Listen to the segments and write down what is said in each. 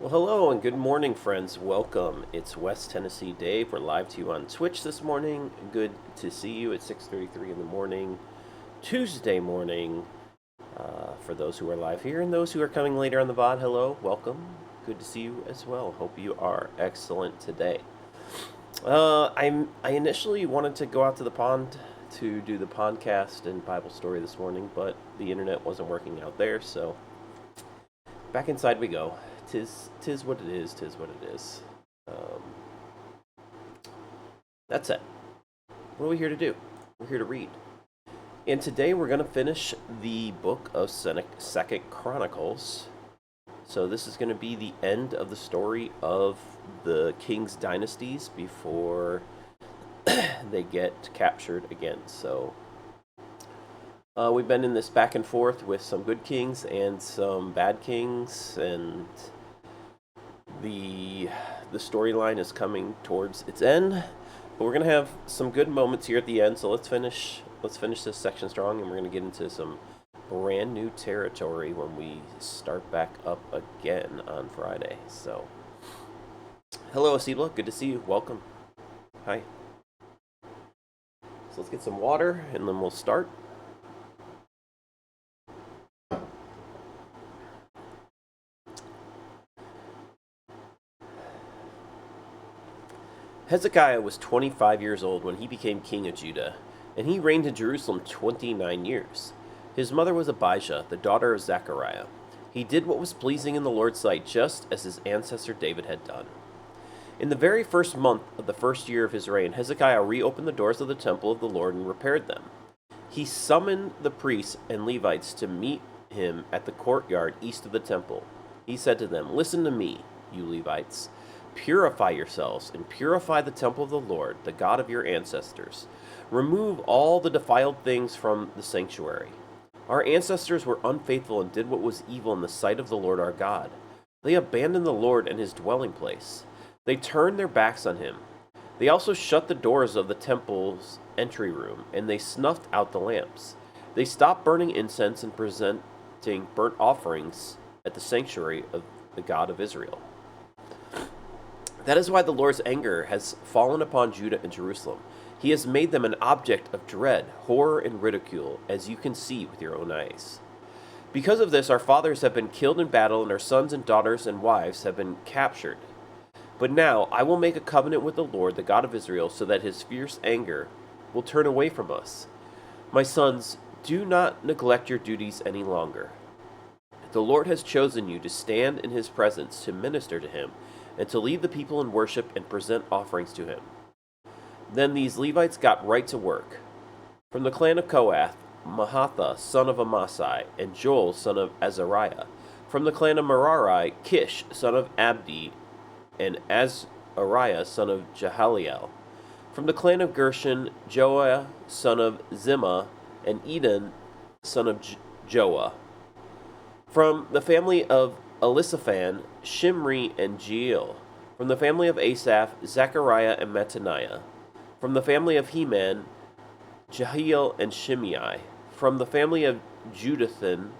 Well, hello and good morning, friends. Welcome. It's West Tennessee Dave. We're live to you on Twitch this morning. Good to see you at 6:33 in the morning, Tuesday morning. For those who are live here and those who are coming later on the VOD, hello, welcome. Good to see you as well. Hope you are excellent today. I initially wanted to go out to the pond to do the podcast and Bible story this morning, but the internet wasn't working out there, so back inside we go. Tis what it is. Tis what it is. Um, that's it. What are we here to do? We're here to read. And today we're going to finish the book of Second Chronicles. So this is going to be the end of the story of the king's dynasties before they get captured again. So we've been in this back and forth with some good kings and some bad kings, and the storyline is coming towards its end. But we're gonna have some good moments here at the end. So let's finish this section strong, and we're gonna get into some brand new territory when we start back up again on Friday. So, hello, Asila. Good to see you. Welcome. Hi. So let's get some water, and then we'll start. Hezekiah was 25 years old when he became king of Judah, and he reigned in Jerusalem 29 years. His mother was Abijah, the daughter of Zechariah. He did what was pleasing in the Lord's sight, just as his ancestor David had done. In the very first month of the first year of his reign, Hezekiah reopened the doors of the temple of the Lord and repaired them. He summoned the priests and Levites to meet him at the courtyard east of the temple. He said to them, "Listen to me, you Levites. Purify yourselves and purify the temple of the Lord, the God of your ancestors. Remove all the defiled things from the sanctuary. Our ancestors were unfaithful and did what was evil in the sight of the Lord our God. They abandoned the Lord and his dwelling place. They turned their backs on him. They also shut the doors of the temple's entry room, and they snuffed out the lamps. They stopped burning incense and presenting burnt offerings at the sanctuary of the God of Israel. That is why the Lord's anger has fallen upon Judah and Jerusalem. He has made them an object of dread, horror, and ridicule, as you can see with your own eyes. Because of this, our fathers have been killed in battle, and our sons and daughters and wives have been captured. But now I will make a covenant with the Lord, the God of Israel, so that his fierce anger will turn away from us. My sons, do not neglect your duties any longer. The Lord has chosen you to stand in his presence, to minister to him, and to lead the people in worship and present offerings to him." Then these Levites got right to work. From the clan of Kohath, Mahatha, son of Amasai, and Joel, son of Azariah. From the clan of Merari, Kish, son of Abdi, and Azariah, son of Jahaliel. From the clan of Gershon, Joah, son of Zimmah, and Eden, son of Joah. From the family of Elisaphan, Shimri, and Jeiel. From the family of Asaph, Zechariah and Mattaniah. From the family of Heman, Jehiel and Shimei. From the family of Jeduthun,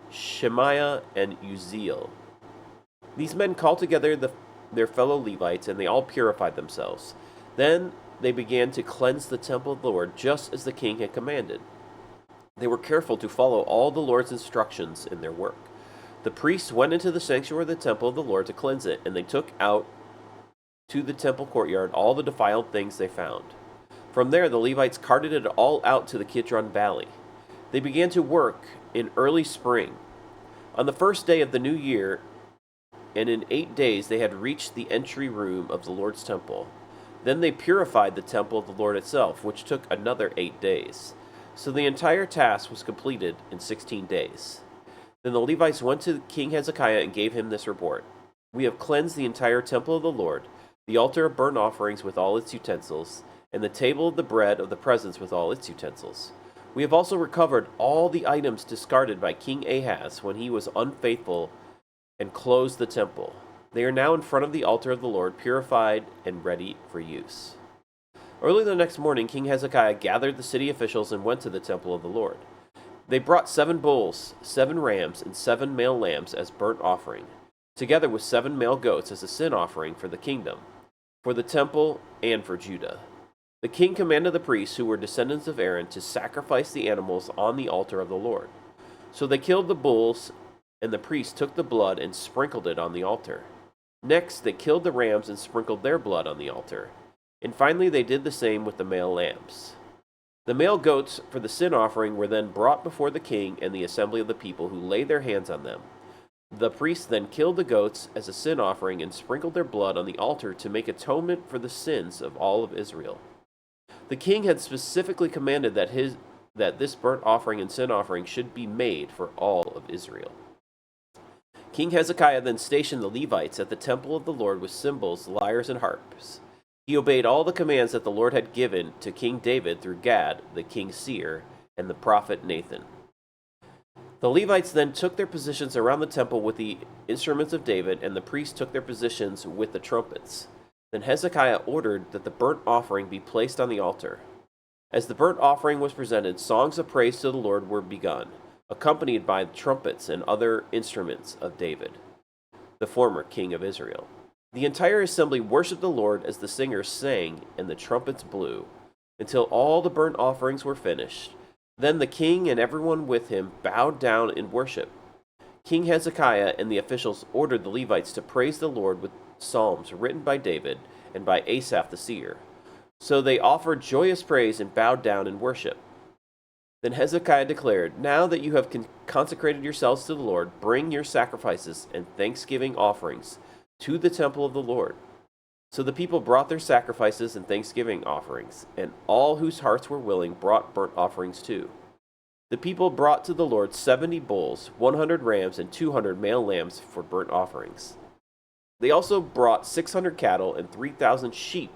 Shemaiah and Uzziel. These men called together their fellow Levites, and they all purified themselves. Then they began to cleanse the temple of the Lord, just as the king had commanded. They were careful to follow all the Lord's instructions in their work. The priests went into the sanctuary of the temple of the Lord to cleanse it, and they took out to the temple courtyard all the defiled things they found. From there, the Levites carted it all out to the Kidron Valley. They began to work in early spring. On the first day of the new year, and in 8 days they had reached the entry room of the Lord's temple. Then they purified the temple of the Lord itself, which took another 8 days. So the entire task was completed in 16 days. Then the Levites went to King Hezekiah and gave him this report. "We have cleansed the entire temple of the Lord, the altar of burnt offerings with all its utensils, and the table of the bread of the presence with all its utensils. We have also recovered all the items discarded by King Ahaz when he was unfaithful and closed the temple. They are now in front of the altar of the Lord, purified and ready for use." Early the next morning, King Hezekiah gathered the city officials and went to the temple of the Lord. They brought 7 bulls, 7 rams, and 7 male lambs as burnt offering. together with 7 male goats as a sin offering for the kingdom, for the temple, and for Judah. The king commanded the priests, who were descendants of Aaron, to sacrifice the animals on the altar of the Lord. So they killed the bulls, and the priests took the blood and sprinkled it on the altar. Next, they killed the rams and sprinkled their blood on the altar. And finally, they did the same with the male lambs. The male goats for the sin offering were then brought before the king and the assembly of the people, who laid their hands on them. The priests then killed the goats as a sin offering and sprinkled their blood on the altar to make atonement for the sins of all of Israel. The king had specifically commanded that this burnt offering and sin offering should be made for all of Israel. King Hezekiah then stationed the Levites at the temple of the Lord with cymbals, lyres, and harps. He obeyed all the commands that the Lord had given to King David through Gad, the king's seer, and the prophet Nathan. The Levites then took their positions around the temple with the instruments of David, and the priests took their positions with the trumpets. Then Hezekiah ordered that the burnt offering be placed on the altar. As the burnt offering was presented, songs of praise to the Lord were begun, accompanied by trumpets and other instruments of David, the former king of Israel. The entire assembly worshipped the Lord as the singers sang and the trumpets blew, until all the burnt offerings were finished. Then the king and everyone with him bowed down in worship. King Hezekiah and the officials ordered the Levites to praise the Lord with psalms written by David and by Asaph the seer. So they offered joyous praise and bowed down in worship. Then Hezekiah declared, "Now that you have consecrated yourselves to the Lord, bring your sacrifices and thanksgiving offerings to the temple of the Lord." So the people brought their sacrifices and thanksgiving offerings, and all whose hearts were willing brought burnt offerings too. The people brought to the Lord 70 bulls, 100 rams, and 200 male lambs for burnt offerings. They also brought 600 cattle and 3,000 sheep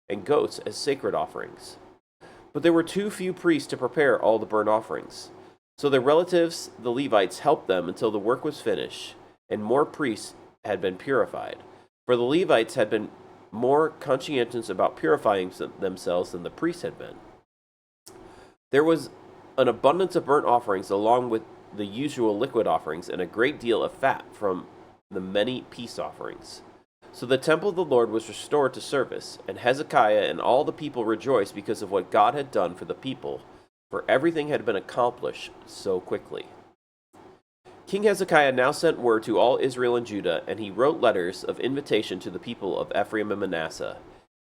and goats as sacred offerings. But there were too few priests to prepare all the burnt offerings. So their relatives, the Levites, helped them until the work was finished, and more priests had been purified. For the Levites had been more conscientious about purifying themselves than the priests had been. There was an abundance of burnt offerings along with the usual liquid offerings, and a great deal of fat from the many peace offerings. So the temple of the Lord was restored to service, and Hezekiah and all the people rejoiced because of what God had done for the people, for everything had been accomplished so quickly. King Hezekiah now sent word to all Israel and Judah, and he wrote letters of invitation to the people of Ephraim and Manasseh.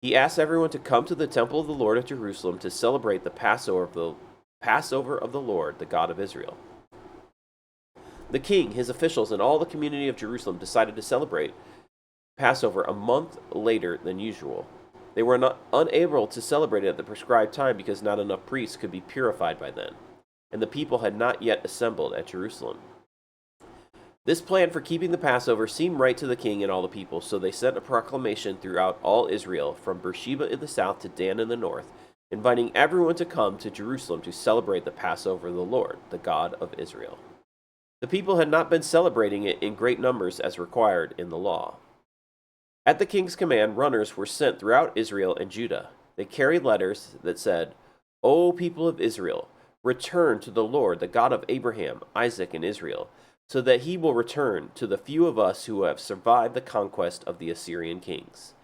He asked everyone to come to the temple of the Lord at Jerusalem to celebrate the Passover of the Lord, the God of Israel. The king, his officials, and all the community of Jerusalem decided to celebrate Passover a month later than usual. They were unable to celebrate it at the prescribed time because not enough priests could be purified by then, and the people had not yet assembled at Jerusalem. This plan for keeping the Passover seemed right to the king and all the people, so they sent a proclamation throughout all Israel, from Beersheba in the south to Dan in the north, inviting everyone to come to Jerusalem to celebrate the Passover of the Lord, the God of Israel. The people had not been celebrating it in great numbers as required in the law. At the king's command, runners were sent throughout Israel and Judah. They carried letters that said, "O people of Israel, return to the Lord, the God of Abraham, Isaac, and Israel, so that he will return to the few of us who have survived the conquest of the Assyrian kings.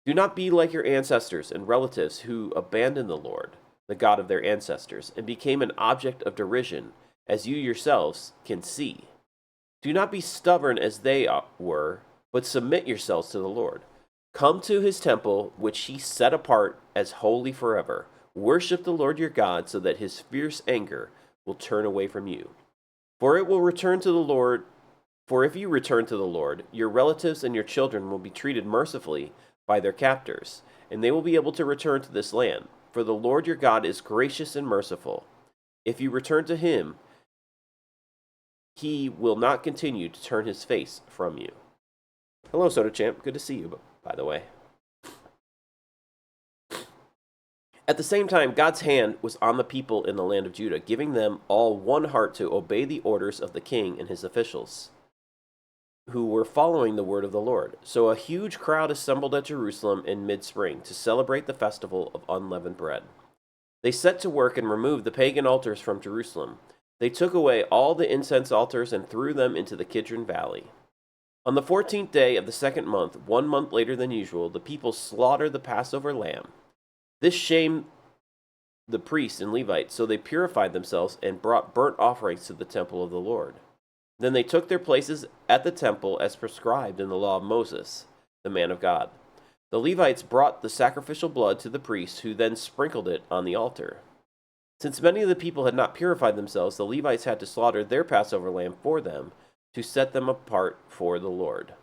Do not be like your ancestors and relatives who abandoned the Lord, the God of their ancestors, and became an object of derision, as you yourselves can see. Do not be stubborn as they were, but submit yourselves to the Lord. Come to his temple, which he set apart as holy forever. Worship the Lord your God, so that his fierce anger will turn away from you. For if you return to the Lord, your relatives and your children will be treated mercifully by their captors, and they will be able to return to this land. For the Lord your God is gracious and merciful. If you return to him, he will not continue to turn his face from you." Hello, Soda Champ. Good to see you, by the way. At the same time, God's hand was on the people in the land of Judah, giving them all one heart to obey the orders of the king and his officials, who were following the word of the Lord. So a huge crowd assembled at Jerusalem in mid-spring to celebrate the festival of unleavened bread. They set to work and removed the pagan altars from Jerusalem. They took away all the incense altars and threw them into the Kidron Valley. On the 14th day of the second month, 1 month later than usual, the people slaughtered the Passover lamb. This shamed the priests and Levites, so they purified themselves and brought burnt offerings to the temple of the Lord. Then they took their places at the temple as prescribed in the law of Moses, the man of God. The Levites brought the sacrificial blood to the priests, who then sprinkled it on the altar. Since many of the people had not purified themselves, the Levites had to slaughter their Passover lamb for them to set them apart for the Lord.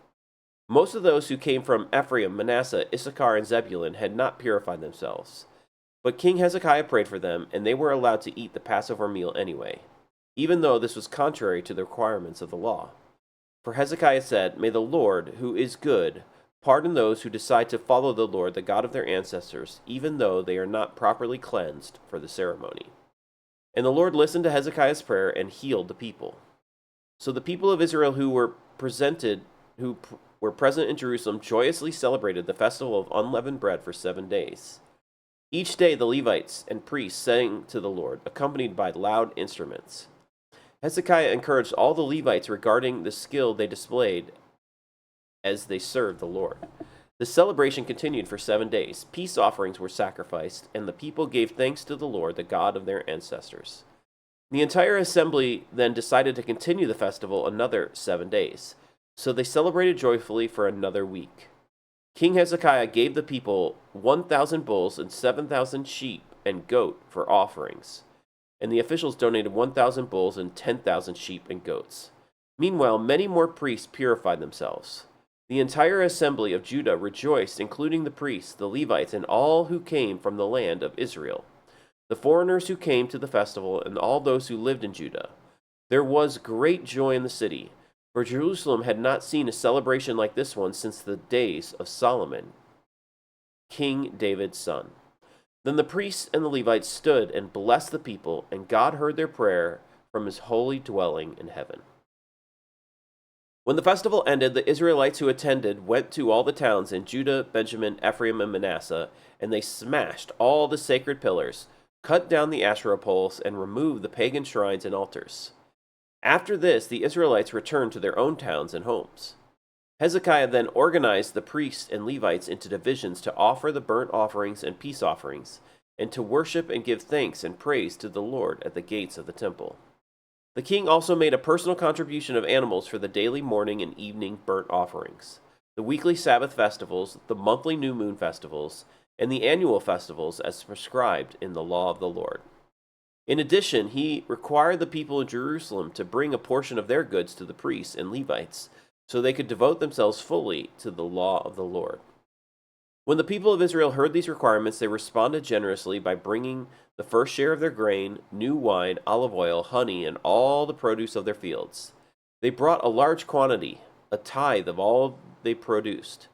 Most of those who came from Ephraim, Manasseh, Issachar, and Zebulun had not purified themselves. But King Hezekiah prayed for them, and they were allowed to eat the Passover meal anyway, even though this was contrary to the requirements of the law. For Hezekiah said, "May the Lord, who is good, pardon those who decide to follow the Lord, the God of their ancestors, even though they are not properly cleansed for the ceremony." And the Lord listened to Hezekiah's prayer and healed the people. So the people of Israel who were present in Jerusalem joyously celebrated the festival of unleavened bread for 7 days. Each day the Levites and priests sang to the Lord, accompanied by loud instruments. Hezekiah encouraged all the Levites regarding the skill they displayed as they served the Lord. The celebration continued for 7 days. Peace offerings were sacrificed, and the people gave thanks to the Lord, the God of their ancestors. The entire assembly then decided to continue the festival another 7 days, so they celebrated joyfully for another week. King Hezekiah gave the people 1,000 bulls and 7,000 sheep and goat for offerings, and the officials donated 1,000 bulls and 10,000 sheep and goats. Meanwhile, many more priests purified themselves. The entire assembly of Judah rejoiced, including the priests, the Levites, and all who came from the land of Israel, the foreigners who came to the festival, and all those who lived in Judah. There was great joy in the city, for Jerusalem had not seen a celebration like this one since the days of Solomon, King David's son. Then the priests and the Levites stood and blessed the people, and God heard their prayer from his holy dwelling in heaven. When the festival ended, the Israelites who attended went to all the towns in Judah, Benjamin, Ephraim, and Manasseh, and they smashed all the sacred pillars, cut down the Asherah poles, and removed the pagan shrines and altars. After this, the Israelites returned to their own towns and homes. Hezekiah then organized the priests and Levites into divisions to offer the burnt offerings and peace offerings, and to worship and give thanks and praise to the Lord at the gates of the temple. The king also made a personal contribution of animals for the daily morning and evening burnt offerings, the weekly Sabbath festivals, the monthly new moon festivals, and the annual festivals as prescribed in the law of the Lord. In addition, he required the people in Jerusalem to bring a portion of their goods to the priests and Levites, so they could devote themselves fully to the law of the Lord. When the people of Israel heard these requirements, they responded generously by bringing the first share of their grain, new wine, olive oil, honey, and all the produce of their fields. They brought a large quantity, a tithe of all they produced.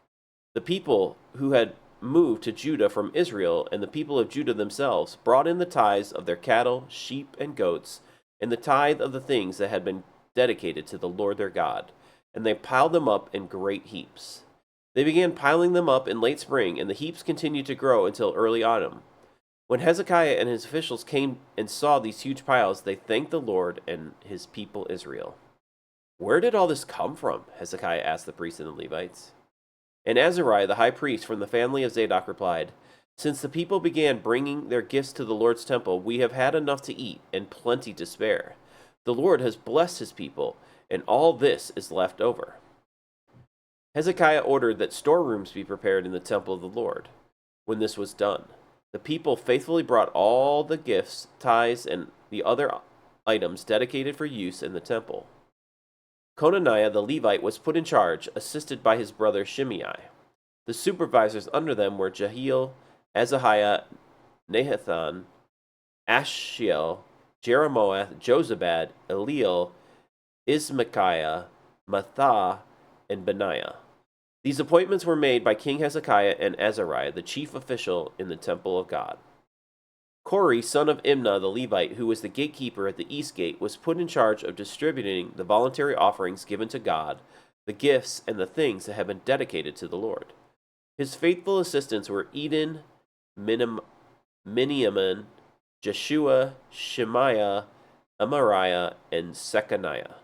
The people who had moved to Judah from Israel, and the people of Judah themselves, brought in the tithes of their cattle, sheep, and goats, and the tithe of the things that had been dedicated to the Lord their God, and they piled them up in great heaps. They began piling them up in late spring, and the heaps continued to grow until early autumn. When Hezekiah and his officials came and saw these huge piles, they thanked the Lord and his people Israel. "Where did all this come from?" Hezekiah asked the priests and the Levites. And Azariah, the high priest from the family of Zadok, replied, "Since the people began bringing their gifts to the Lord's temple, we have had enough to eat and plenty to spare. The Lord has blessed his people, and all this is left over." Hezekiah ordered that storerooms be prepared in the temple of the Lord. When this was done, the people faithfully brought all the gifts, tithes, and the other items dedicated for use in the temple. Conaniah the Levite was put in charge, assisted by his brother Shimei. The supervisors under them were Jehiel, Azahiah, Nahathan, Ashiel, Jeremoth, Jozabad, Eliel, Ismachiah, Mattah, and Benaiah. These appointments were made by King Hezekiah and Azariah, the chief official in the temple of God. Kori, son of Imnah the Levite, who was the gatekeeper at the east gate, was put in charge of distributing the voluntary offerings given to God, the gifts, and the things that had been dedicated to the Lord. His faithful assistants were Eden, Miniamin, Jeshua, Shemaiah, Amariah, and Shechaniah.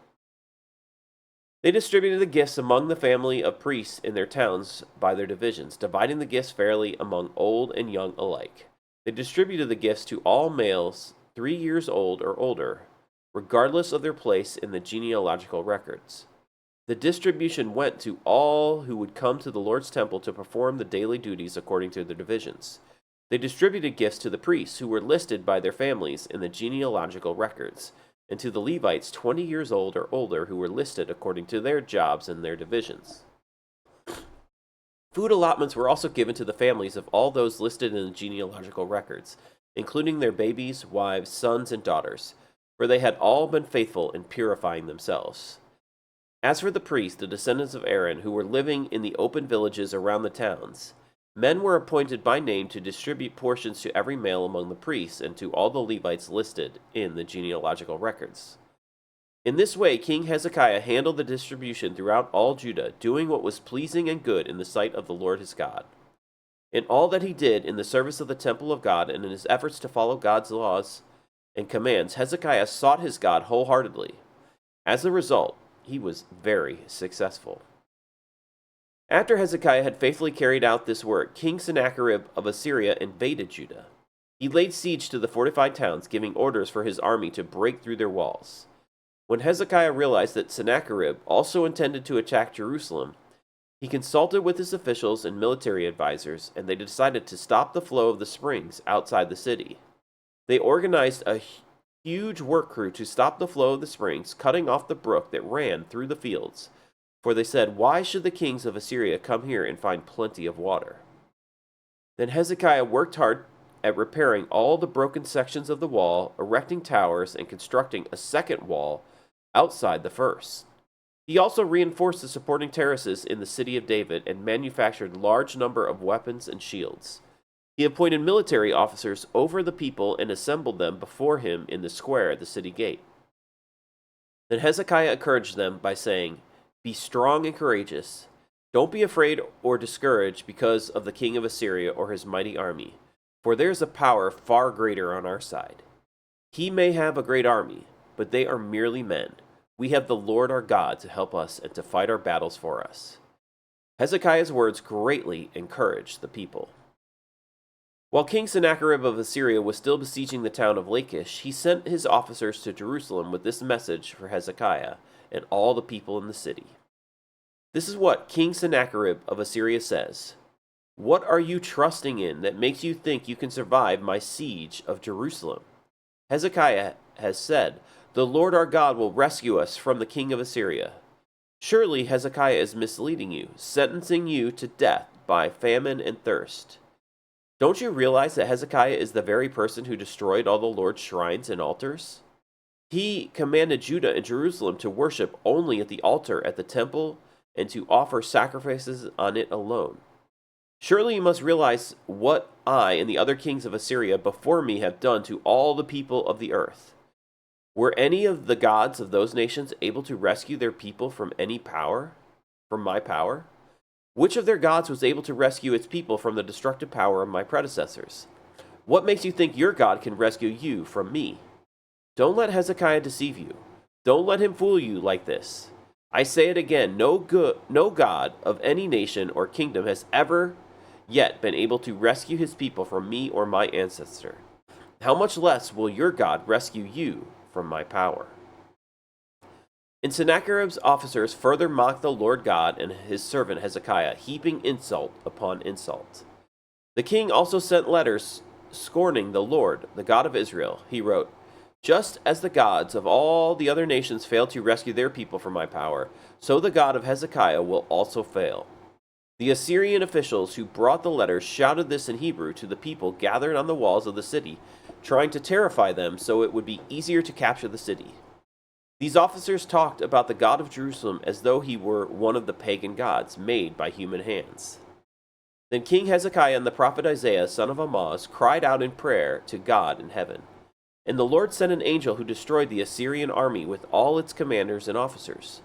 They distributed the gifts among the family of priests in their towns by their divisions, dividing the gifts fairly among old and young alike. They distributed the gifts to all males 3 years old or older, regardless of their place in the genealogical records. The distribution went to all who would come to the Lord's temple to perform the daily duties according to their divisions. They distributed gifts to the priests who were listed by their families in the genealogical records, and to the Levites 20 years old or older who were listed according to their jobs and their divisions. Food allotments were also given to the families of all those listed in the genealogical records, including their babies, wives, sons, and daughters, for they had all been faithful in purifying themselves. As for the priests, the descendants of Aaron, who were living in the open villages around the towns, men were appointed by name to distribute portions to every male among the priests and to all the Levites listed in the genealogical records. In this way, King Hezekiah handled the distribution throughout all Judah, doing what was pleasing and good in the sight of the Lord his God. In all that he did in the service of the temple of God and in his efforts to follow God's laws and commands, Hezekiah sought his God wholeheartedly. As a result, he was very successful. After Hezekiah had faithfully carried out this work, King Sennacherib of Assyria invaded Judah. He laid siege to the fortified towns, giving orders for his army to break through their walls. When Hezekiah realized that Sennacherib also intended to attack Jerusalem, he consulted with his officials and military advisors, and they decided to stop the flow of the springs outside the city. They organized a huge work crew to stop the flow of the springs, cutting off the brook that ran through the fields. For they said, "Why should the kings of Assyria come here and find plenty of water?" Then Hezekiah worked hard at repairing all the broken sections of the wall, erecting towers, and constructing a second wall outside the first. He also reinforced the supporting terraces in the city of David and manufactured a large number of weapons and shields. He appointed military officers over the people and assembled them before him in the square at the city gate. Then Hezekiah encouraged them by saying, "Be strong and courageous. Don't be afraid or discouraged because of the king of Assyria or his mighty army, for there is a power far greater on our side. He may have a great army, but they are merely men. We have the Lord our God to help us and to fight our battles for us." Hezekiah's words greatly encouraged the people. While King Sennacherib of Assyria was still besieging the town of Lachish, he sent his officers to Jerusalem with this message for Hezekiah and all the people in the city. This is what King Sennacherib of Assyria says: "What are you trusting in that makes you think you can survive my siege of Jerusalem? Hezekiah has said, 'The Lord our God will rescue us from the king of Assyria.' Surely Hezekiah is misleading you, sentencing you to death by famine and thirst. Don't you realize that Hezekiah is the very person who destroyed all the Lord's shrines and altars? He commanded Judah and Jerusalem to worship only at the altar at the temple and to offer sacrifices on it alone. Surely you must realize what I and the other kings of Assyria before me have done to all the people of the earth. Were any of the gods of those nations able to rescue their people from my power? Which of their gods was able to rescue its people from the destructive power of my predecessors? What makes you think your God can rescue you from me? Don't let Hezekiah deceive you. Don't let him fool you like this. I say it again, no God of any nation or kingdom has ever yet been able to rescue his people from me or my ancestor. How much less will your God rescue you from my power?" And Sennacherib's officers further mocked the Lord God and his servant Hezekiah, heaping insult upon insult. The king also sent letters scorning the Lord, the God of Israel. He wrote, "Just as the gods of all the other nations failed to rescue their people from my power, so the God of Hezekiah will also fail." The Assyrian officials who brought the letters shouted this in Hebrew to the people gathered on the walls of the city, trying to terrify them so it would be easier to capture the city. These officers talked about the God of Jerusalem as though he were one of the pagan gods made by human hands. Then King Hezekiah and the prophet Isaiah, son of Amoz, cried out in prayer to God in heaven. And the Lord sent an angel who destroyed the Assyrian army with all its commanders and officers.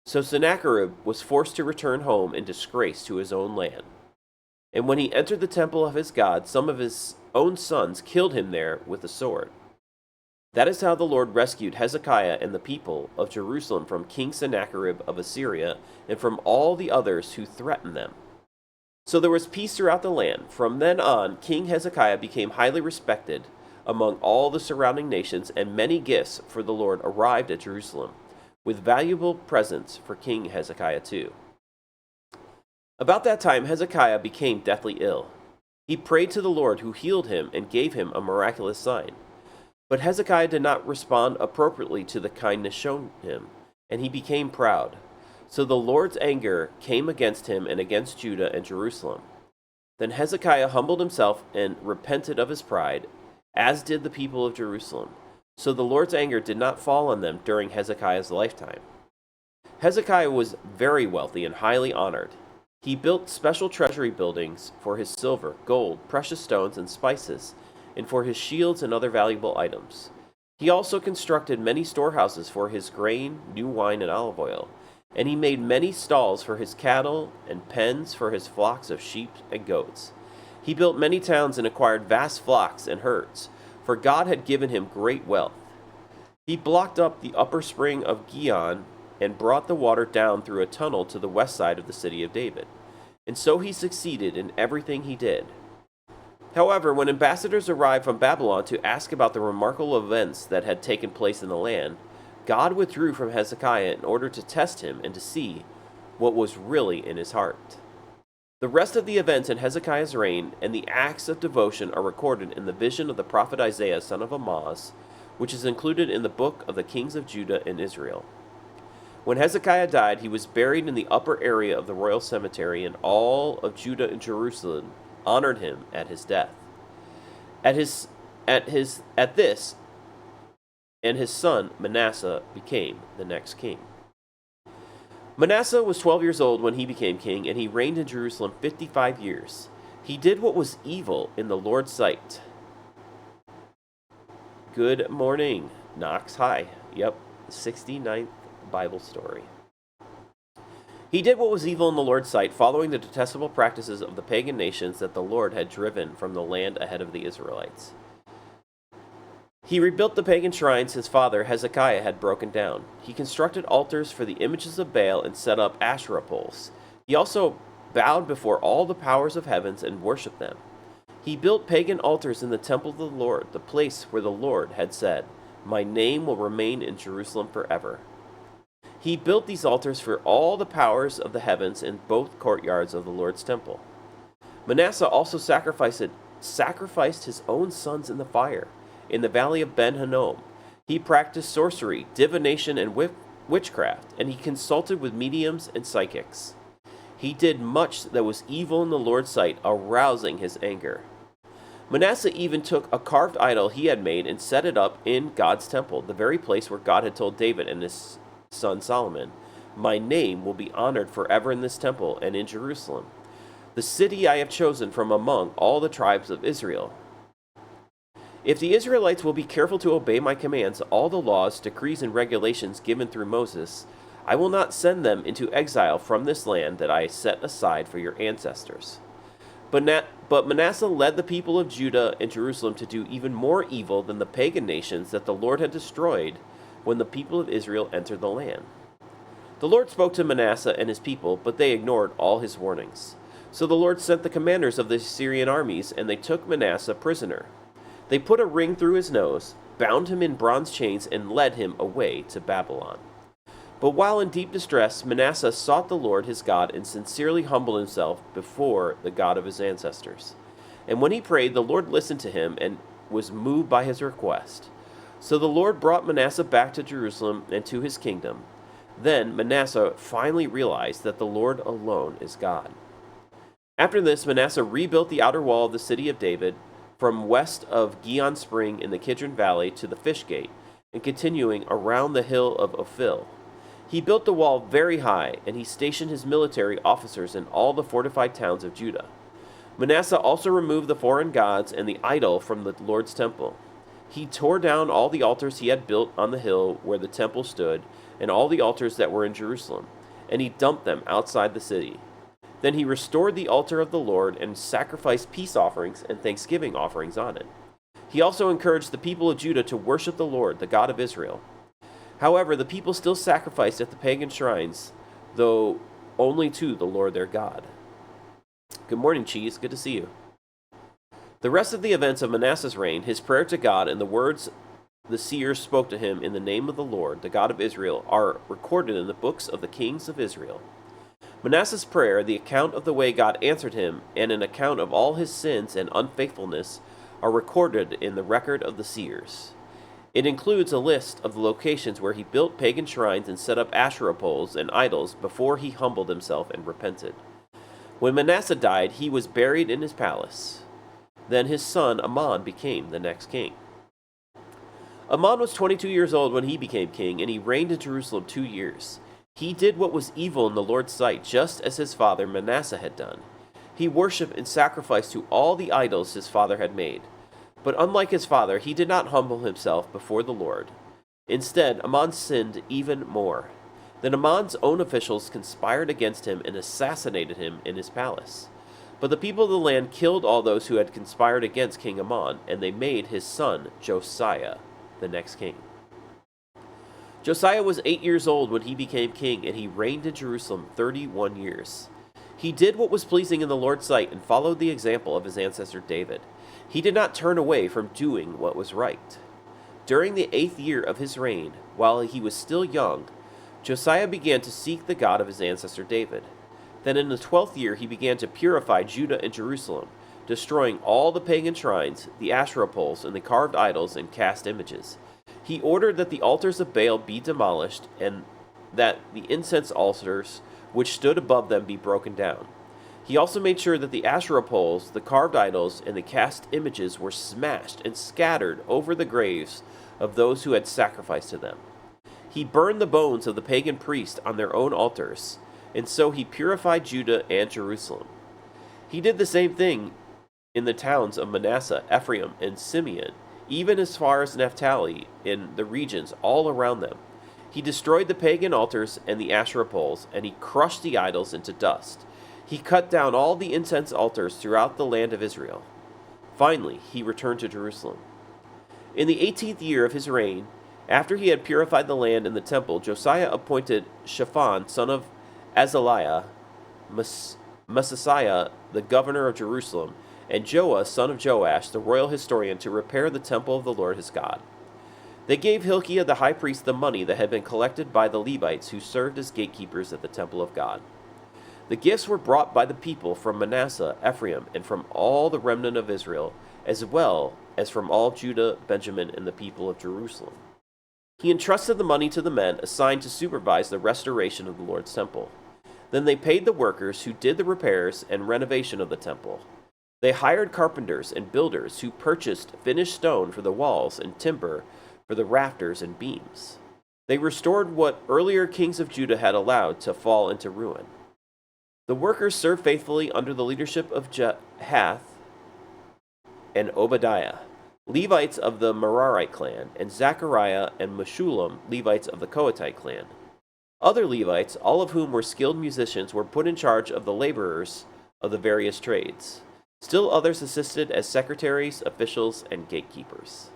So Sennacherib was forced to return home in disgrace to his own land. And when he entered the temple of his God, some of his own sons killed him there with the sword. That is how the Lord rescued Hezekiah and the people of Jerusalem from King Sennacherib of Assyria and from all the others who threatened them. So there was peace throughout the land. From then on, King Hezekiah became highly respected among all the surrounding nations, and many gifts for the Lord arrived at Jerusalem, with valuable presents for King Hezekiah too. About that time, Hezekiah became deathly ill. He prayed to the Lord, who healed him and gave him a miraculous sign. But Hezekiah did not respond appropriately to the kindness shown him, and he became proud. So the Lord's anger came against him and against Judah and Jerusalem. Then Hezekiah humbled himself and repented of his pride, as did the people of Jerusalem. So the Lord's anger did not fall on them during Hezekiah's lifetime. Hezekiah was very wealthy and highly honored. He built special treasury buildings for his silver, gold, precious stones, and spices, and for his shields and other valuable items. He also constructed many storehouses for his grain, new wine, and olive oil, and he made many stalls for his cattle and pens for his flocks of sheep and goats. He built many towns and acquired vast flocks and herds, for God had given him great wealth. He blocked up the upper spring of Gihon and brought the water down through a tunnel to the west side of the city of David. And so he succeeded in everything he did. However, when ambassadors arrived from Babylon to ask about the remarkable events that had taken place in the land, God withdrew from Hezekiah in order to test him and to see what was really in his heart. The rest of the events in Hezekiah's reign and the acts of devotion are recorded in the vision of the prophet Isaiah, son of Amoz, which is included in the book of the kings of Judah and Israel. When Hezekiah died, he was buried in the upper area of the royal cemetery, and all of Judah and Jerusalem honored him at his death. At this, and his son Manasseh became the next king. Manasseh was 12 years old when he became king, and he reigned in Jerusalem 55 years. He did what was evil in the Lord's sight. Good morning, Knox. Hi. Yep, 69th Bible story. He did what was evil in the Lord's sight, following the detestable practices of the pagan nations that the Lord had driven from the land ahead of the Israelites. He rebuilt the pagan shrines his father Hezekiah had broken down. He constructed altars for the images of Baal and set up Asherah poles. He also bowed before all the powers of heavens and worshipped them. He built pagan altars in the temple of the Lord, the place where the Lord had said, "My name will remain in Jerusalem forever." He built these altars for all the powers of the heavens in both courtyards of the Lord's temple. Manasseh also sacrificed his own sons in the fire in the valley of Ben Hinnom. He practiced sorcery, divination, and witchcraft, and he consulted with mediums and psychics. He did much that was evil in the Lord's sight, arousing his anger. Manasseh even took a carved idol he had made and set it up in God's temple, the very place where God had told David and his son Solomon, "My name will be honored forever in this temple and in Jerusalem, the city I have chosen from among all the tribes of Israel. If the Israelites will be careful to obey my commands, all the laws, decrees, and regulations given through Moses, I will not send them into exile from this land that I set aside for your ancestors." But Manasseh led the people of Judah and Jerusalem to do even more evil than the pagan nations that the Lord had destroyed when the people of Israel entered the land. The Lord spoke to Manasseh and his people, but they ignored all his warnings. So the Lord sent the commanders of the Assyrian armies, and they took Manasseh prisoner. They put a ring through his nose, bound him in bronze chains, and led him away to Babylon. But while in deep distress, Manasseh sought the Lord his God and sincerely humbled himself before the God of his ancestors. And when he prayed, the Lord listened to him and was moved by his request. So the Lord brought Manasseh back to Jerusalem and to his kingdom. Then Manasseh finally realized that the Lord alone is God. After this, Manasseh rebuilt the outer wall of the city of David, from west of Gihon Spring in the Kidron Valley to the Fish Gate, and continuing around the hill of Ophel. He built the wall very high, and he stationed his military officers in all the fortified towns of Judah. Manasseh also removed the foreign gods and the idol from the Lord's temple. He tore down all the altars he had built on the hill where the temple stood, and all the altars that were in Jerusalem, and he dumped them outside the city. Then he restored the altar of the Lord and sacrificed peace offerings and thanksgiving offerings on it. He also encouraged the people of Judah to worship the Lord, the God of Israel. However, the people still sacrificed at the pagan shrines, though only to the Lord their God. Good morning, Cheese. Good to see you. The rest of the events of Manasseh's reign, his prayer to God, and the words the seers spoke to him in the name of the Lord, the God of Israel, are recorded in the books of the kings of Israel. Manasseh's prayer, the account of the way God answered him, and an account of all his sins and unfaithfulness are recorded in the record of the seers. It includes a list of the locations where he built pagan shrines and set up Asherah poles and idols before he humbled himself and repented. When Manasseh died, he was buried in his palace. Then his son Amon became the next king. Amon was 22 years old when he became king, and he reigned in Jerusalem 2 years. He did what was evil in the Lord's sight, just as his father Manasseh had done. He worshipped and sacrificed to all the idols his father had made. But unlike his father, he did not humble himself before the Lord. Instead, Amon sinned even more. Then Amon's own officials conspired against him and assassinated him in his palace. But the people of the land killed all those who had conspired against King Amon, and they made his son Josiah the next king. Josiah was 8 years old when he became king, and he reigned in Jerusalem 31 years. He did what was pleasing in the Lord's sight and followed the example of his ancestor David. He did not turn away from doing what was right. During the 8th year of his reign, while he was still young, Josiah began to seek the God of his ancestor David. Then in the 12th year he began to purify Judah and Jerusalem, destroying all the pagan shrines, the Asherah poles, and the carved idols and cast images. He ordered that the altars of Baal be demolished, and that the incense altars which stood above them be broken down. He also made sure that the Asherah poles, the carved idols, and the cast images were smashed and scattered over the graves of those who had sacrificed to them. He burned the bones of the pagan priests on their own altars, and so he purified Judah and Jerusalem. He did the same thing in the towns of Manasseh, Ephraim, and Simeon, even as far as Naphtali, in the regions all around them. He destroyed the pagan altars and the Asherah poles, and he crushed the idols into dust. He cut down all the incense altars throughout the land of Israel. Finally, he returned to Jerusalem. In the 18th year of his reign, after he had purified the land and the temple, Josiah appointed Shaphan, son of Azaliah, Messiah, the governor of Jerusalem, and Joah, son of Joash, the royal historian, to repair the temple of the Lord his God. They gave Hilkiah the high priest the money that had been collected by the Levites who served as gatekeepers at the temple of God. The gifts were brought by the people from Manasseh, Ephraim, and from all the remnant of Israel, as well as from all Judah, Benjamin, and the people of Jerusalem. He entrusted the money to the men assigned to supervise the restoration of the Lord's temple. Then they paid the workers who did the repairs and renovation of the temple. They hired carpenters and builders who purchased finished stone for the walls and timber for the rafters and beams. They restored what earlier kings of Judah had allowed to fall into ruin. The workers served faithfully under the leadership of Jahath and Obadiah, Levites of the Merarite clan, and Zechariah and Meshullam, Levites of the Kohathite clan. Other Levites, all of whom were skilled musicians, were put in charge of the laborers of the various trades. Still others assisted as secretaries, officials, and gatekeepers.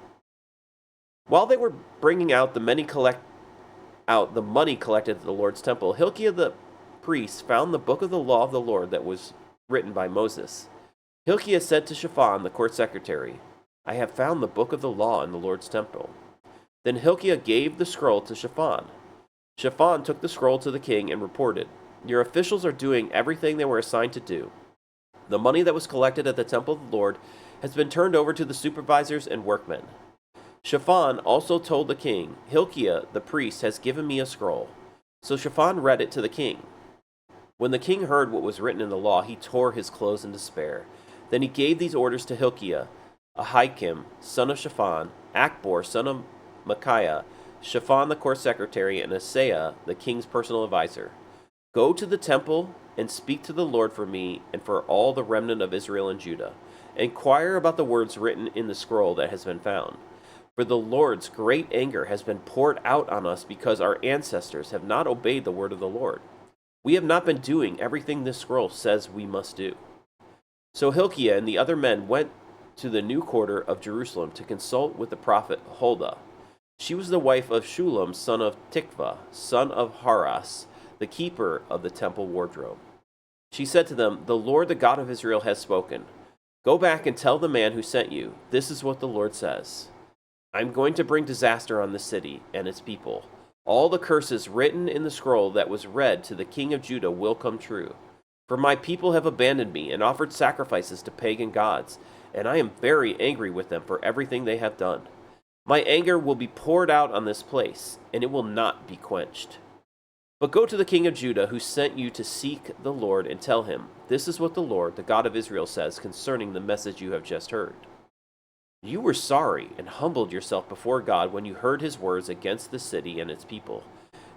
While they were bringing out the money collected at the Lord's temple, Hilkiah the priest found the book of the law of the Lord that was written by Moses. Hilkiah said to Shaphan, the court secretary, "I have found the book of the law in the Lord's temple." Then Hilkiah gave the scroll to Shaphan. Shaphan took the scroll to the king and reported, "Your officials are doing everything they were assigned to do. The money that was collected at the temple of the Lord has been turned over to the supervisors and workmen." Shaphan also told the king, "Hilkiah the priest has given me a scroll." So Shaphan read it to the king. When the king heard what was written in the law, he tore his clothes in despair. Then he gave these orders to Hilkiah, Ahikam, son of Shaphan, Akbor, son of Micaiah, Shaphan the court secretary, and Asaiah, the king's personal advisor. "Go to the temple and speak to the Lord for me and for all the remnant of Israel and Judah. Inquire about the words written in the scroll that has been found. For the Lord's great anger has been poured out on us because our ancestors have not obeyed the word of the Lord. We have not been doing everything this scroll says we must do." So Hilkiah and the other men went to the new quarter of Jerusalem to consult with the prophet Huldah. She was the wife of Shullam, son of Tikva, son of Haras, the keeper of the temple wardrobe. She said to them, "The Lord, the God of Israel, has spoken. Go back and tell the man who sent you, this is what the Lord says. I'm going to bring disaster on this city and its people. All the curses written in the scroll that was read to the king of Judah will come true. For my people have abandoned me and offered sacrifices to pagan gods, and I am very angry with them for everything they have done. My anger will be poured out on this place, and it will not be quenched. But go to the king of Judah who sent you to seek the Lord and tell him, this is what the Lord, the God of Israel, says concerning the message you have just heard. You were sorry and humbled yourself before God when you heard his words against the city and its people.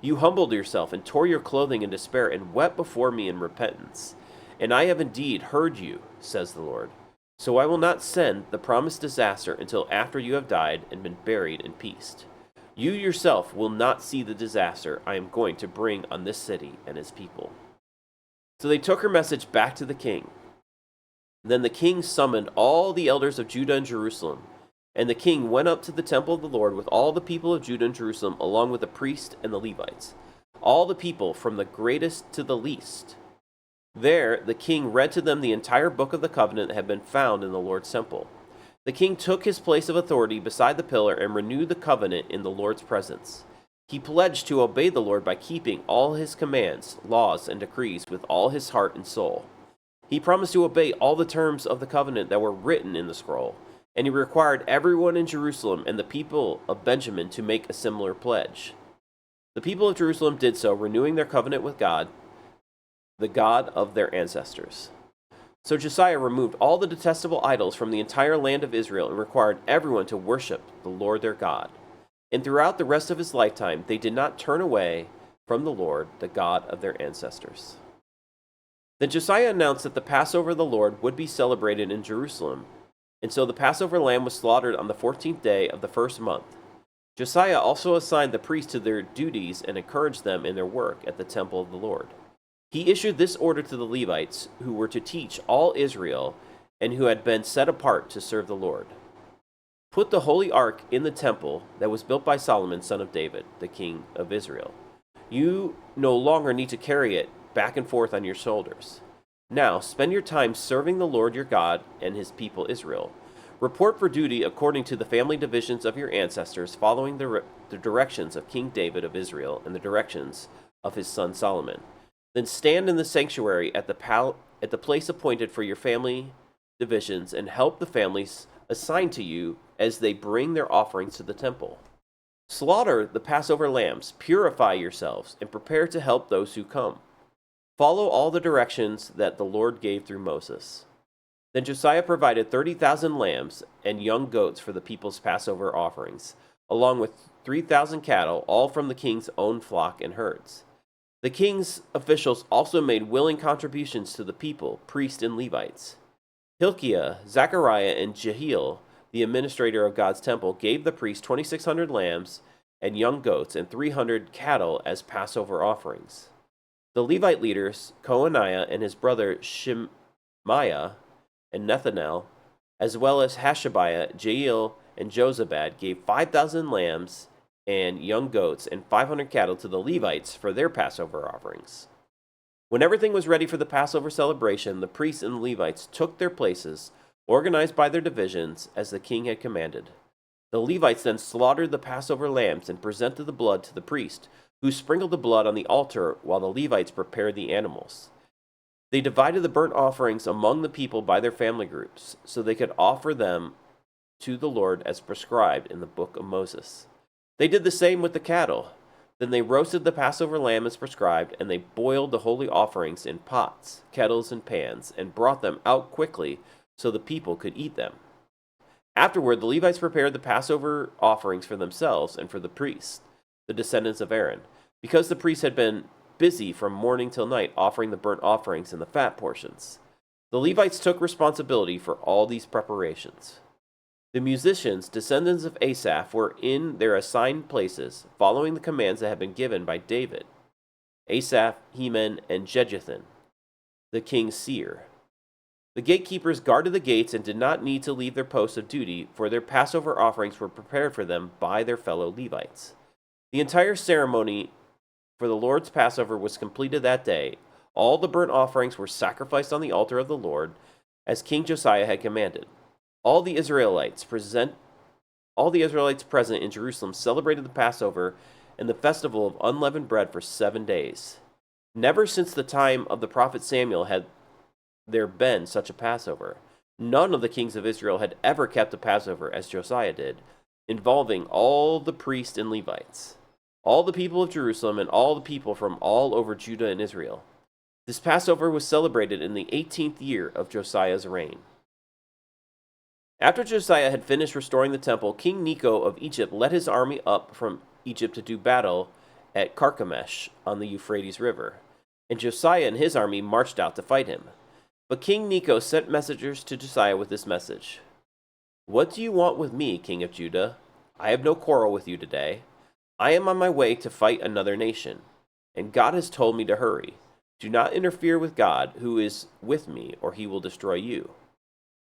You humbled yourself and tore your clothing in despair and wept before me in repentance. And I have indeed heard you, says the Lord. So I will not send the promised disaster until after you have died and been buried in peace. You yourself will not see the disaster I am going to bring on this city and its people." So they took her message back to the king. Then the king summoned all the elders of Judah and Jerusalem, and the king went up to the temple of the Lord with all the people of Judah and Jerusalem, along with the priests and the Levites, all the people from the greatest to the least. There the king read to them the entire book of the covenant that had been found in the Lord's temple. The king took his place of authority beside the pillar and renewed the covenant in the Lord's presence. He pledged to obey the Lord by keeping all his commands, laws, and decrees with all his heart and soul. He promised to obey all the terms of the covenant that were written in the scroll, and he required everyone in Jerusalem and the people of Benjamin to make a similar pledge. The people of Jerusalem did so, renewing their covenant with God, the God of their ancestors. So Josiah removed all the detestable idols from the entire land of Israel and required everyone to worship the Lord their God. And throughout the rest of his lifetime, they did not turn away from the Lord, the God of their ancestors. Then Josiah announced that the Passover of the Lord would be celebrated in Jerusalem, and so the Passover lamb was slaughtered on the 14th day of the first month. Josiah also assigned the priests to their duties and encouraged them in their work at the temple of the Lord. He issued this order to the Levites, who were to teach all Israel and who had been set apart to serve the Lord. Put the holy ark in the temple that was built by Solomon, son of David, the king of Israel. You no longer need to carry it back and forth on your shoulders. Now, spend your time serving the Lord your God and his people Israel. Report for duty according to the family divisions of your ancestors, following the directions of King David of Israel and the directions of his son Solomon. Then stand in the sanctuary at the place appointed for your family divisions and help the families assigned to you as they bring their offerings to the temple. Slaughter the Passover lambs, purify yourselves, and prepare to help those who come. Follow all the directions that the Lord gave through Moses. Then Josiah provided 30,000 lambs and young goats for the people's Passover offerings, along with 3,000 cattle, all from the king's own flock and herds. The king's officials also made willing contributions to the people, priests and Levites. Hilkiah, Zechariah, and Jehiel, the administrator of God's temple, gave the priests 2,600 lambs and young goats and 300 cattle as Passover offerings. The Levite leaders, Kohaniah and his brother Shemaiah and Nethanel, as well as Hashabiah, Jael, and Jozabad, gave 5,000 lambs and young goats and 500 cattle to the Levites for their Passover offerings. When everything was ready for the Passover celebration, the priests and the Levites took their places, organized by their divisions, as the king had commanded. The Levites then slaughtered the Passover lambs and presented the blood to the priest, who sprinkled the blood on the altar while the Levites prepared the animals. They divided the burnt offerings among the people by their family groups, so they could offer them to the Lord as prescribed in the book of Moses. They did the same with the cattle. Then they roasted the Passover lamb as prescribed, and they boiled the holy offerings in pots, kettles, and pans, and brought them out quickly so the people could eat them. Afterward, the Levites prepared the Passover offerings for themselves and for the priests, the descendants of Aaron, because the priests had been busy from morning till night offering the burnt offerings and the fat portions. The Levites took responsibility for all these preparations. The musicians, descendants of Asaph, were in their assigned places, following the commands that had been given by David, Asaph, Heman, and Jeduthun, the king's seer. The gatekeepers guarded the gates and did not need to leave their posts of duty, for their Passover offerings were prepared for them by their fellow Levites. The entire ceremony for the Lord's Passover was completed that day. All the burnt offerings were sacrificed on the altar of the Lord, as King Josiah had commanded. All the Israelites present in Jerusalem celebrated the Passover and the festival of unleavened bread for 7 days. Never since the time of the prophet Samuel had there been such a Passover. None of the kings of Israel had ever kept a Passover as Josiah did, involving all the priests and Levites, all the people of Jerusalem, and all the people from all over Judah and Israel. This Passover was celebrated in the 18th year of Josiah's reign. After Josiah had finished restoring the temple, King Necho of Egypt led his army up from Egypt to do battle at Carchemish on the Euphrates River, and Josiah and his army marched out to fight him. But King Necho sent messengers to Josiah with this message: "What do you want with me, King of Judah? I have no quarrel with you today. I am on my way to fight another nation, and God has told me to hurry. Do not interfere with God, who is with me, or he will destroy you."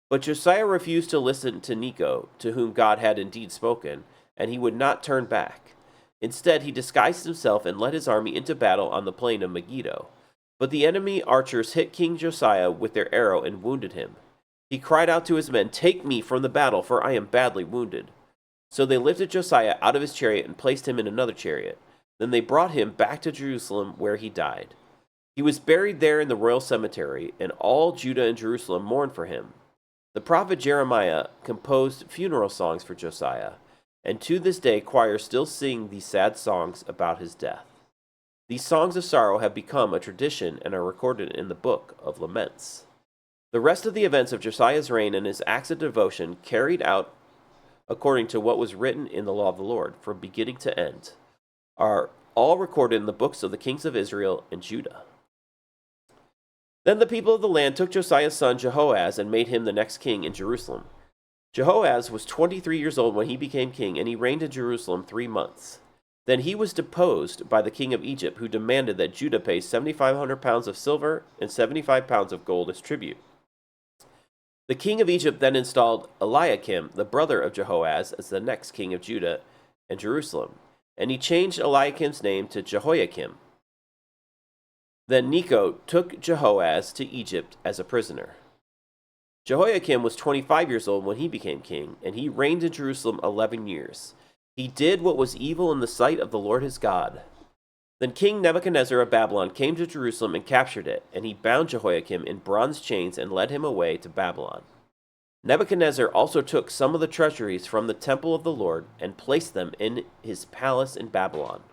But Josiah refused to listen to Necho, to whom God had indeed spoken, and he would not turn back. Instead, he disguised himself and led his army into battle on the plain of Megiddo. But the enemy archers hit King Josiah with their arrow and wounded him. He cried out to his men, "Take me from the battle, for I am badly wounded." So they lifted Josiah out of his chariot and placed him in another chariot. Then they brought him back to Jerusalem, where he died. He was buried there in the royal cemetery, and all Judah and Jerusalem mourned for him. The prophet Jeremiah composed funeral songs for Josiah, and to this day choirs still sing these sad songs about his death. These songs of sorrow have become a tradition and are recorded in the Book of Laments. The rest of the events of Josiah's reign and his acts of devotion carried out according to what was written in the law of the Lord, from beginning to end, are all recorded in the books of the kings of Israel and Judah. Then the people of the land took Josiah's son Jehoahaz and made him the next king in Jerusalem. Jehoahaz was 23 years old when he became king, and he reigned in Jerusalem 3 months. Then he was deposed by the king of Egypt, who demanded that Judah pay 7,500 pounds of silver and 75 pounds of gold as tribute. The king of Egypt then installed Eliakim, the brother of Jehoahaz, as the next king of Judah and Jerusalem, and he changed Eliakim's name to Jehoiakim. Then Necho took Jehoahaz to Egypt as a prisoner. Jehoiakim was 25 years old when he became king, and he reigned in Jerusalem 11 years. He did what was evil in the sight of the Lord his God. Then King Nebuchadnezzar of Babylon came to Jerusalem and captured it, and he bound Jehoiakim in bronze chains and led him away to Babylon. Nebuchadnezzar also took some of the treasuries from the temple of the Lord and placed them in his palace in Babylon.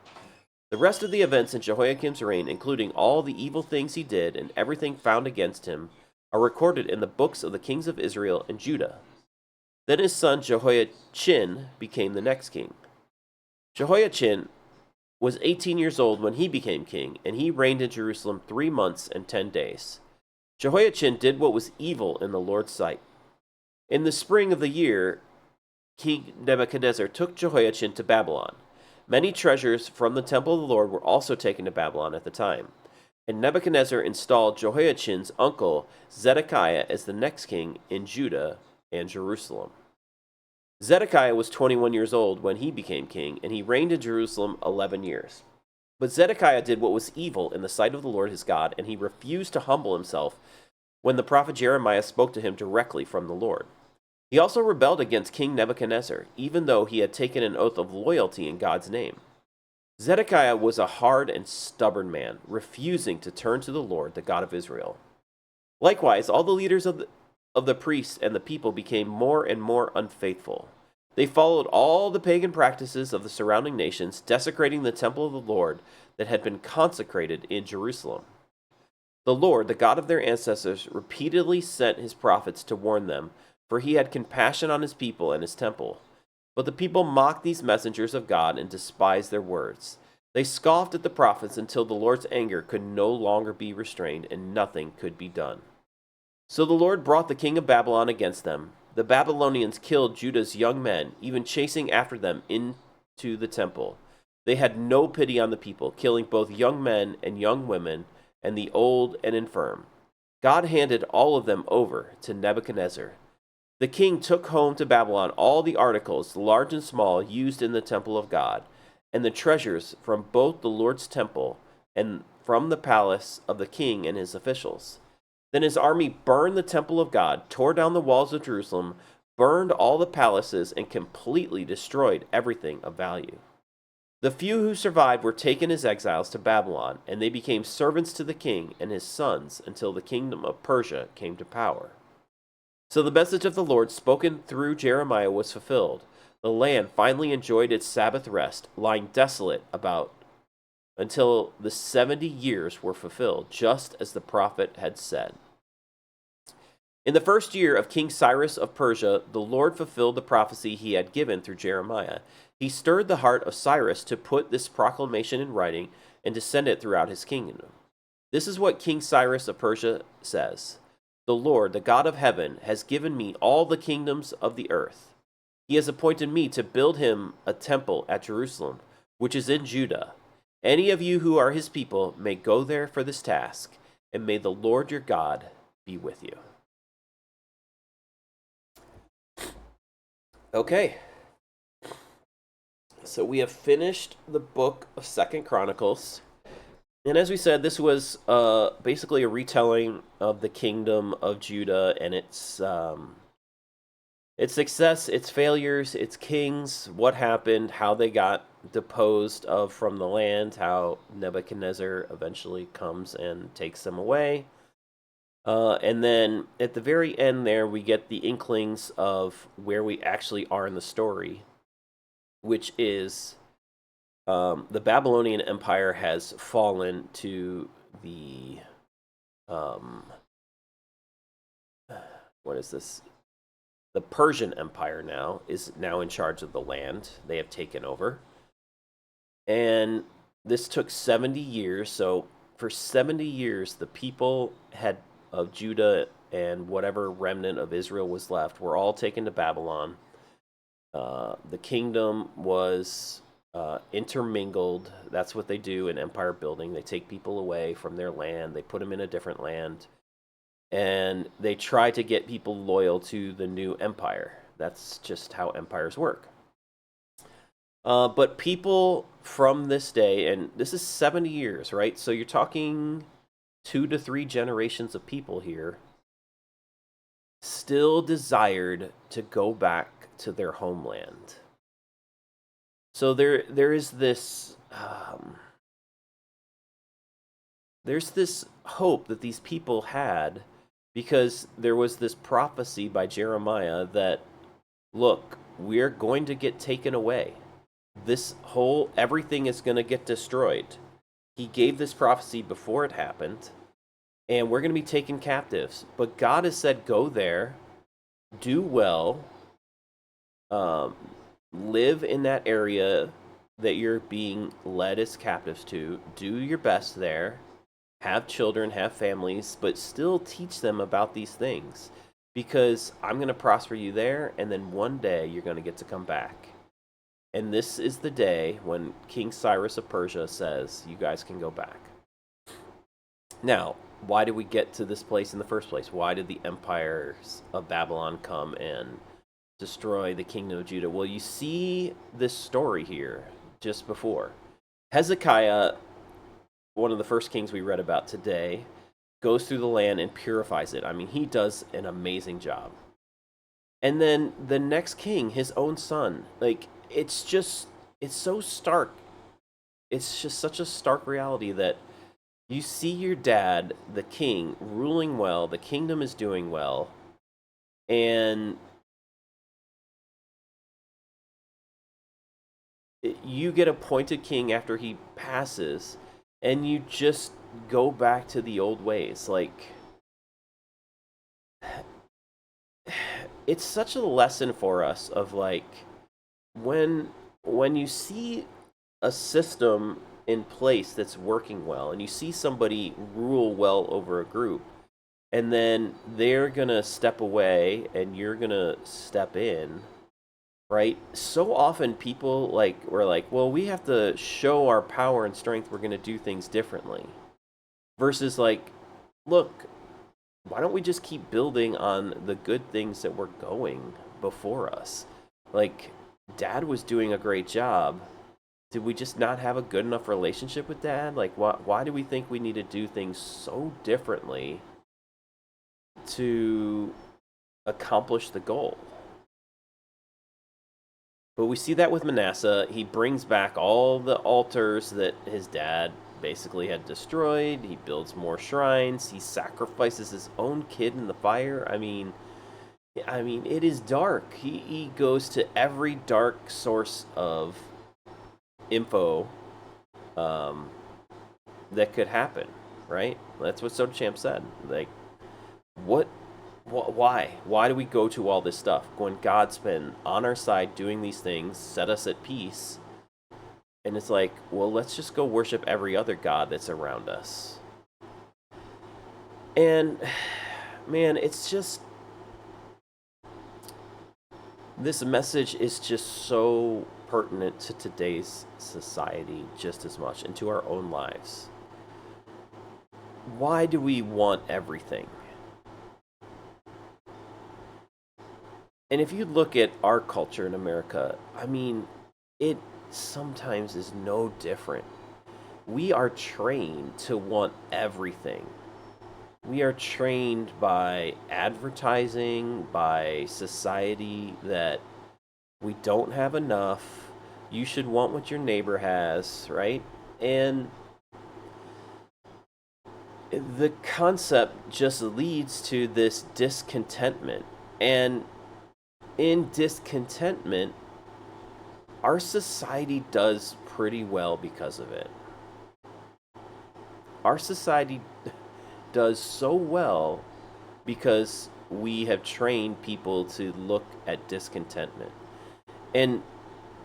The rest of the events in Jehoiakim's reign, including all the evil things he did and everything found against him, are recorded in the books of the kings of Israel and Judah. Then his son Jehoiachin became the next king. Jehoiachin was 18 years old when he became king, and he reigned in Jerusalem 3 months and 10 days. Jehoiachin did what was evil in the Lord's sight. In the spring of the year, King Nebuchadnezzar took Jehoiachin to Babylon. Many treasures from the temple of the Lord were also taken to Babylon at the time. And Nebuchadnezzar installed Jehoiachin's uncle Zedekiah as the next king in Judah and Jerusalem. Zedekiah was 21 years old when he became king, and he reigned in Jerusalem 11 years. But Zedekiah did what was evil in the sight of the Lord his God, and he refused to humble himself when the prophet Jeremiah spoke to him directly from the Lord. He also rebelled against King Nebuchadnezzar, even though he had taken an oath of loyalty in God's name. Zedekiah was a hard and stubborn man, refusing to turn to the Lord, the God of Israel. Likewise, all the leaders of the priests and the people became more and more unfaithful. They followed all the pagan practices of the surrounding nations, desecrating the temple of the Lord that had been consecrated in Jerusalem. The Lord, the God of their ancestors, repeatedly sent his prophets to warn them, for he had compassion on his people and his temple. But the people mocked these messengers of God and despised their words. They scoffed at the prophets until the Lord's anger could no longer be restrained and nothing could be done. So the Lord brought the king of Babylon against them. The Babylonians killed Judah's young men, even chasing after them into the temple. They had no pity on the people, killing both young men and young women, and the old and infirm. God handed all of them over to Nebuchadnezzar. The king took home to Babylon all the articles, large and small, used in the temple of God, and the treasures from both the Lord's temple and from the palace of the king and his officials. Then his army burned the temple of God, tore down the walls of Jerusalem, burned all the palaces, and completely destroyed everything of value. The few who survived were taken as exiles to Babylon, and they became servants to the king and his sons until the kingdom of Persia came to power. So the message of the Lord spoken through Jeremiah was fulfilled. The land finally enjoyed its Sabbath rest, lying desolate about until the 70 years were fulfilled, just as the prophet had said. In the first year of King Cyrus of Persia, the Lord fulfilled the prophecy he had given through Jeremiah. He stirred the heart of Cyrus to put this proclamation in writing and to send it throughout his kingdom. This is what King Cyrus of Persia says. The Lord, the God of heaven, has given me all the kingdoms of the earth. He has appointed me to build him a temple at Jerusalem, which is in Judah. Any of you who are his people may go there for this task, and may the Lord your God be with you. Okay. So we have finished the book of 2 Chronicles. And as we said, this was basically a retelling of the kingdom of Judah and its success, its failures, its kings, what happened, how they got deposed of from the land, how Nebuchadnezzar eventually comes and takes them away. And then at the very end there, we get the inklings of where we actually are in the story, which is the Babylonian Empire has fallen to the, what is this? The Persian Empire now is now in charge of the land. They have taken over. And this took 70 years. So for 70 years, the people of Judah and whatever remnant of Israel was left were all taken to Babylon. The kingdom was intermingled. That's what they do in empire building. They take people away from their land. They put them in a different land. And they try to get people loyal to the new empire. That's just how empires work. But people from this day, and this is 70 years, right? So you're talking 2 to 3 generations of people here, still desired to go back to their homeland. So there is this there's this hope that these people had, because there was this prophecy by Jeremiah that, look, we're going to get taken away. Everything is going to get destroyed. He gave this prophecy before it happened, and we're going to be taken captives. But God has said, go there, do well, live in that area that you're being led as captives to, do your best there, have children, have families, but still teach them about these things, because I'm going to prosper you there, and then one day you're going to get to come back. And this is the day when King Cyrus of Persia says, you guys can go back. Now, why did we get to this place in the first place? Why did the empires of Babylon come and destroy the kingdom of Judah? Well, you see this story here just before. Hezekiah, one of the first kings we read about today, goes through the land and purifies it. I mean, he does an amazing job. And then the next king, his own son, it's so stark. It's just such a stark reality that you see your dad, the king, ruling well, the kingdom is doing well, and you get appointed king after he passes, and you just go back to the old ways. It's such a lesson for us of when you see a system in place that's working well, and you see somebody rule well over a group, and then they're gonna step away and you're gonna step in, right? So often people we're like, well, we have to show our power and strength, we're gonna do things differently, versus look, why don't we just keep building on the good things that were going before us? Like, Dad was doing a great job. Did we just not have a good enough relationship with Dad? Like, why do we think we need to do things so differently to accomplish the goal? But we see that with Manasseh. He brings back all the altars that his dad basically had destroyed. He builds more shrines. He sacrifices his own kid in the fire. I mean, it is dark. He goes to every dark source of info that could happen, right? That's what Soda Champ said. Like, what why do we go to all this stuff when God's been on our side doing these things, set us at peace? And it's like, well, let's just go worship every other god that's around us. And man, it's just, this message is just so pertinent to today's society just as much, and to our own lives. Why do we want everything? And if you look at our culture in America, I mean, it sometimes is no different. We are trained to want everything. We are trained by advertising, by society, that we don't have enough. You should want what your neighbor has, right? And the concept just leads to this discontentment. And in discontentment, our society does pretty well because of it. Our society does so well because we have trained people to look at discontentment. And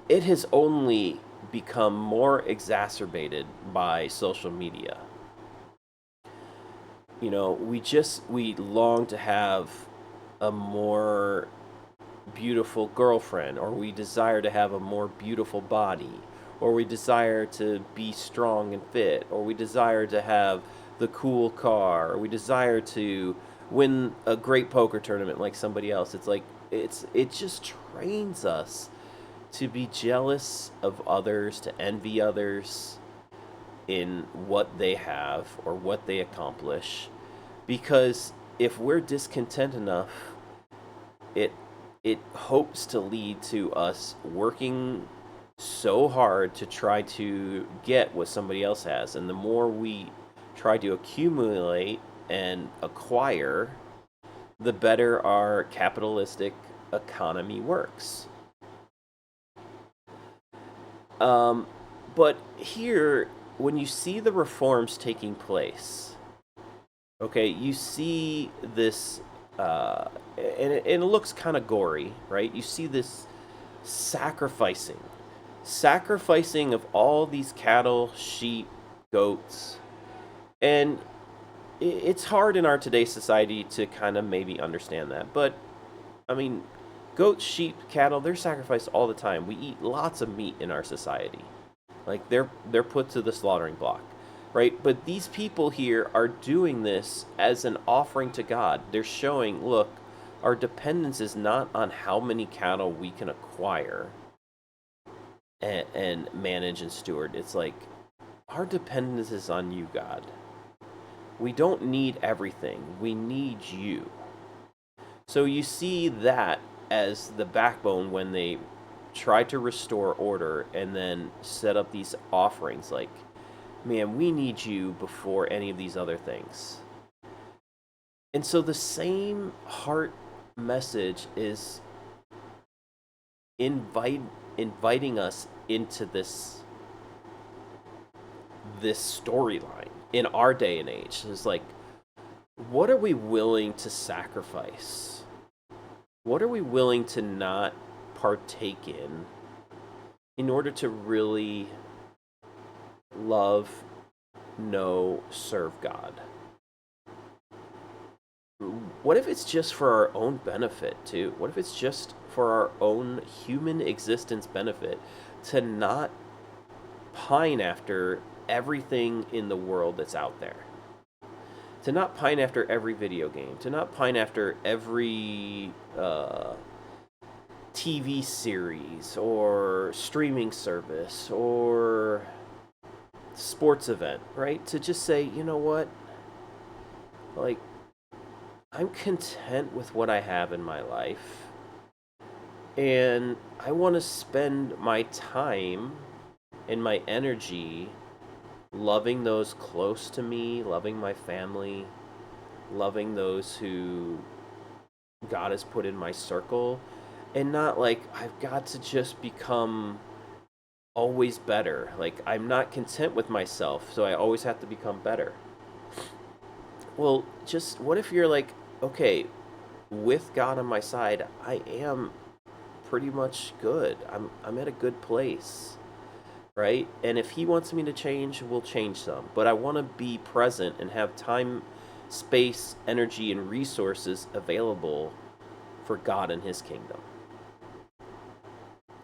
it has only become more exacerbated by social media. You know, we long to have a more beautiful girlfriend, or we desire to have a more beautiful body, or we desire to be strong and fit, or we desire to have the cool car, or we desire to win a great poker tournament like somebody else. It's like, it just trains us to be jealous of others, to envy others in what they have or what they accomplish. Because if we're discontent enough, it hopes to lead to us working so hard to try to get what somebody else has. And the more we try to accumulate and acquire, the better our capitalistic economy works. But here, when you see the reforms taking place, okay, you see this, and it looks kind of gory, right? You see this sacrificing of all these cattle, sheep, goats. And it's hard in our today's society to kind of maybe understand that. But, I mean, goats, sheep, cattle, they're sacrificed all the time. We eat lots of meat in our society. Like, they're put to the slaughtering block, right? But these people here are doing this as an offering to God. They're showing, look, our dependence is not on how many cattle we can acquire and manage and steward. It's like, our dependence is on you, God. We don't need everything. We need you. So you see that as the backbone when they try to restore order and then set up these offerings. Like, man, we need you before any of these other things. And so the same heart message is inviting us into this storyline in our day and age. It's like, what are we willing to sacrifice? What are we willing to not partake in order to really love, know, serve God? What if it's just for our own benefit too? What if it's just for our own human existence benefit to not pine after everything in the world that's out there? to not pine after every video game, to not pine after every TV series or streaming service or sports event, right? To just say, you know what? Like, I'm content with what I have in my life. And I want to spend my time and my energy loving those close to me, loving my family, loving those who God has put in my circle, and not like I've got to just become always better. Like, I'm not content with myself, so I always have to become better. Well, just what if you're like, okay, with God on my side, I am pretty much good. I'm at a good place, right? And if he wants me to change, we'll change some. But I want to be present and have time, space, energy, and resources available for God and his kingdom.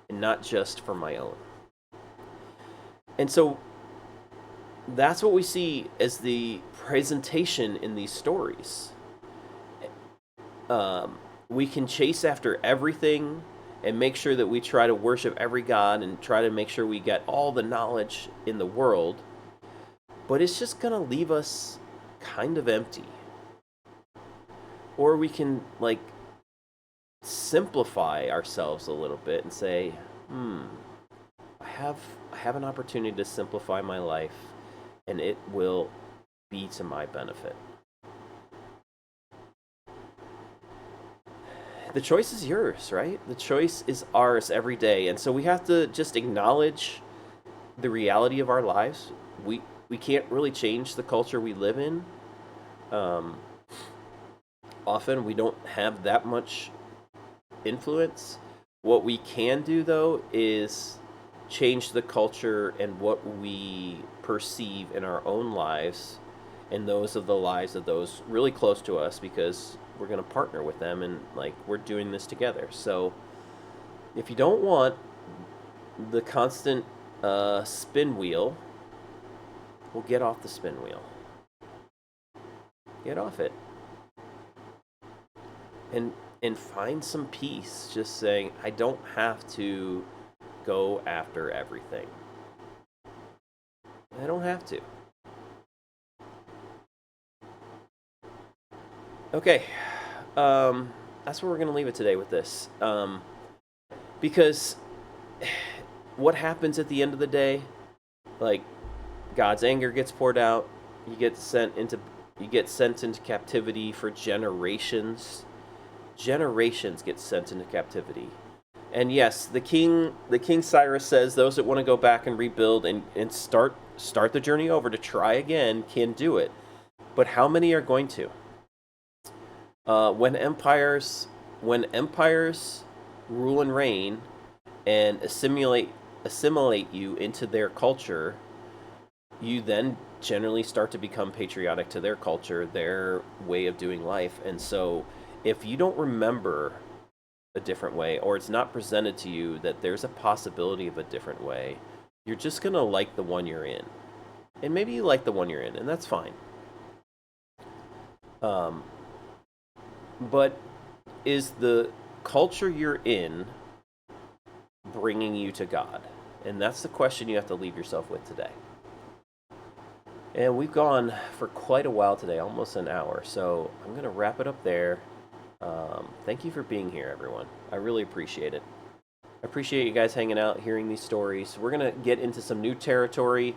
And not just for my own. And so that's what we see as the presentation in these stories. We can chase after everything and make sure that we try to worship every god and try to make sure we get all the knowledge in the world, but it's just going to leave us kind of empty. Or we can, like, simplify ourselves a little bit and say, I have an opportunity to simplify my life, and it will be to my benefit. The choice is yours, right? The choice is ours every day. And so we have to just acknowledge the reality of our lives. We can't really change the culture we live in. Often we don't have that much influence. What we can do, though, is change the culture and what we perceive in our own lives and those of the lives of those really close to us, because we're going to partner with them and, like, we're doing this together. So if you don't want the constant spin wheel, well, get off the spin wheel. Get off it. And find some peace just saying, I don't have to go after everything. I don't have to. Okay, that's where we're going to leave it today with this. Because what happens at the end of the day, like, God's anger gets poured out. You get sent into captivity for generations. Generations get sent into captivity. And yes, the king Cyrus says those that want to go back and rebuild and start the journey over to try again can do it. But how many are going to? When empires rule and reign and assimilate you into their culture, you then generally start to become patriotic to their culture, their way of doing life. And so if you don't remember a different way, or it's not presented to you that there's a possibility of a different way, you're just going to like the one you're in. And maybe you like the one you're in, and that's fine. But is the culture you're in bringing you to God? And that's the question you have to leave yourself with today. And we've gone for quite a while today, almost an hour. So I'm going to wrap it up there. Thank you for being here, everyone. I really appreciate it. I appreciate you guys hanging out, hearing these stories. We're going to get into some new territory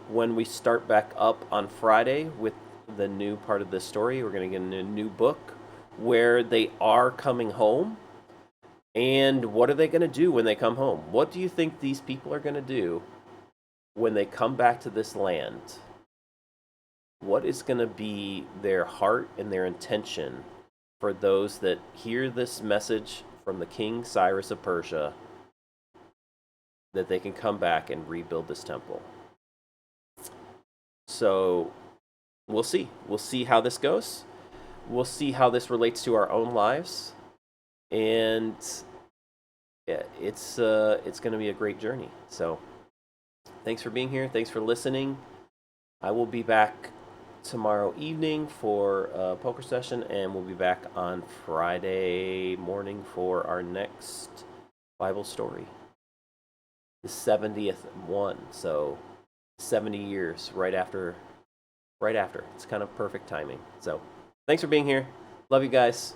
when we start back up on Friday with the new part of this story. We're going to get into a new book where they are coming home. And what are they going to do when they come home? What do you think these people are going to do when they come back to this land? What is going to be their heart and their intention for those that hear this message from the King Cyrus of Persia, that they can come back and rebuild this temple? So we'll see. We'll see how this goes. We'll see how this relates to our own lives. And yeah, it's going to be a great journey. So thanks for being here. Thanks for listening. I will be back tomorrow evening for a poker session, and we'll be back on Friday morning for our next Bible story, the 70th one. So 70 years right after. It's kind of perfect timing. So thanks for being here. Love you guys.